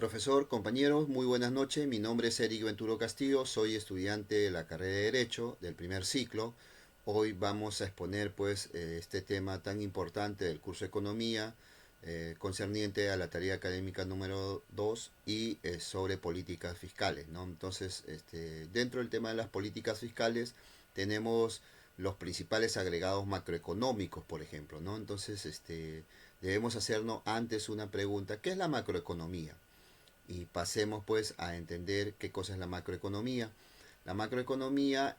Profesor, compañeros, muy buenas noches. Mi nombre es Eric Venturo Castillo, soy estudiante de la carrera de Derecho del primer ciclo. Hoy vamos a exponer este tema tan importante del curso de Economía, concerniente a la tarea académica número 2 y sobre políticas fiscales, ¿no? Entonces, dentro del tema de las políticas fiscales tenemos los principales agregados macroeconómicos, por ejemplo, ¿no? Entonces, debemos hacernos antes una pregunta: ¿qué es la macroeconomía? Y pasemos pues a entender qué cosa es la macroeconomía. La macroeconomía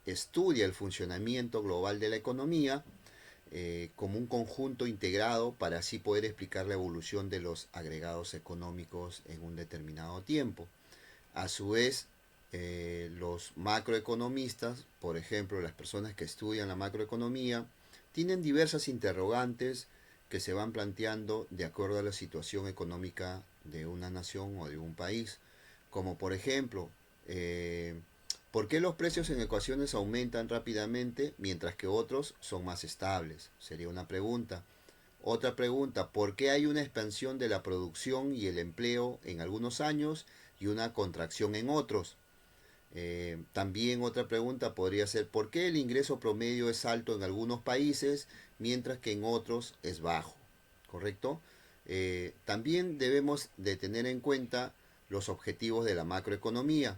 estudia el funcionamiento global de la economía como un conjunto integrado para así poder explicar la evolución de los agregados económicos en un determinado tiempo. A su vez, los macroeconomistas, por ejemplo, las personas que estudian la macroeconomía, tienen diversas interrogantes que se van planteando de acuerdo a la situación económica de una nación o de un país, como por ejemplo, eh, ¿por qué los precios en ecuaciones aumentan rápidamente mientras que otros son más estables? Sería una pregunta. Otra pregunta: ¿por qué hay una expansión de la producción y el empleo en algunos años y una contracción en otros? También otra pregunta podría ser: ¿por qué el ingreso promedio es alto en algunos países mientras que en otros es bajo? ¿Correcto? También debemos de tener en cuenta los objetivos de la macroeconomía.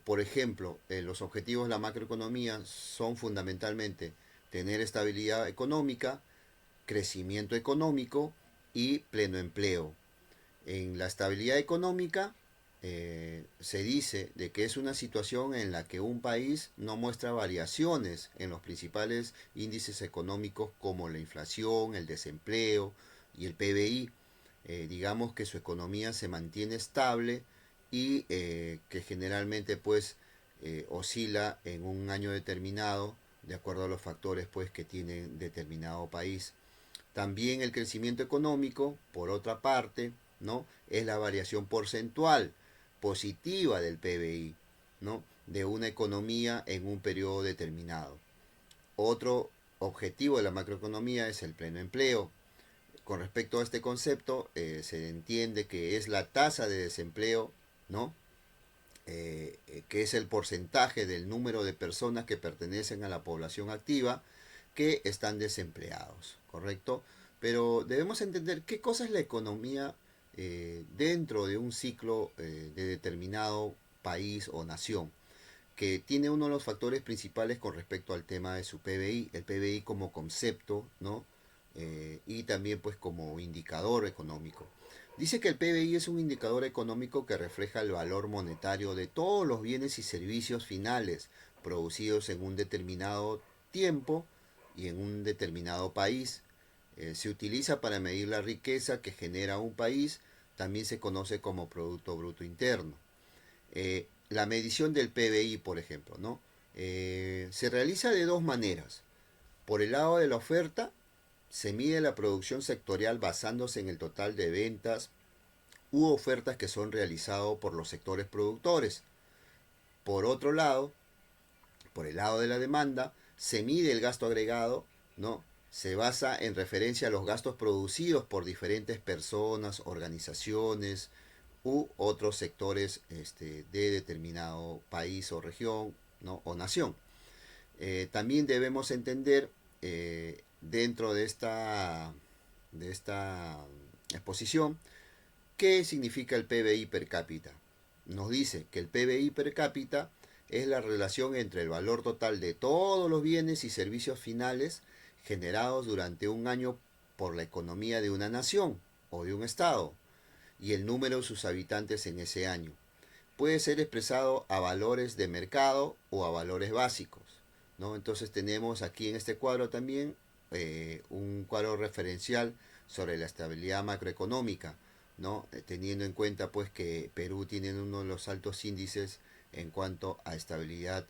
Por ejemplo, los objetivos de la macroeconomía son fundamentalmente tener estabilidad económica, crecimiento económico y pleno empleo. En la estabilidad económica se dice de que es una situación en la que un país no muestra variaciones en los principales índices económicos como la inflación, el desempleo y el PBI. Digamos que su economía se mantiene estable y que generalmente oscila en un año determinado de acuerdo a los factores que tiene determinado país. También el crecimiento económico, por otra parte, ¿no? Es la variación porcentual positiva del PBI, ¿no? De una economía en un periodo determinado. Otro objetivo de la macroeconomía es el pleno empleo. Con respecto a este concepto, se entiende que es la tasa de desempleo, ¿no? Que es el porcentaje del número de personas que pertenecen a la población activa que están desempleados, ¿correcto? Pero debemos entender qué cosa es la economía dentro de un ciclo de determinado país o nación, que tiene uno de los factores principales con respecto al tema de su PBI, el PBI como concepto, ¿no? Y también como indicador económico. Dice que el PBI es un indicador económico que refleja el valor monetario de todos los bienes y servicios finales producidos en un determinado tiempo y en un determinado país. Se utiliza para medir la riqueza que genera un país, también se conoce como Producto Bruto Interno. La medición del PBI, por ejemplo, ¿no? Se realiza de dos maneras. Por el lado de la oferta, se mide la producción sectorial basándose en el total de ventas u ofertas que son realizadas por los sectores productores. Por otro lado, por el lado de la demanda, se mide el gasto agregado, ¿no? Se basa en referencia a los gastos producidos por diferentes personas, organizaciones u otros sectores de determinado país o región, ¿no? O nación. También debemos entender dentro de esta exposición qué significa el PBI per cápita. Nos dice que el PBI per cápita es la relación entre el valor total de todos los bienes y servicios finales generados durante un año por la economía de una nación o de un estado y el número de sus habitantes en ese año. Puede ser expresado a valores de mercado o a valores básicos, ¿no? Entonces tenemos aquí en este cuadro también un cuadro referencial sobre la estabilidad macroeconómica, ¿no? Teniendo en cuenta que Perú tiene uno de los altos índices en cuanto a estabilidad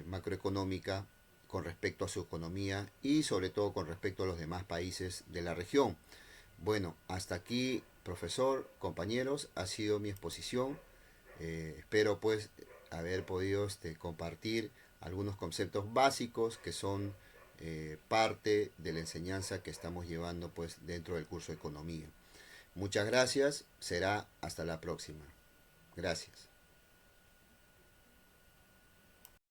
macroeconómica con respecto a su economía y sobre todo con respecto a los demás países de la región. Bueno, hasta aquí, profesor, compañeros, ha sido mi exposición. Espero haber podido compartir algunos conceptos básicos que son parte de la enseñanza que estamos llevando dentro del curso de economía. Muchas gracias, será hasta la próxima. Gracias.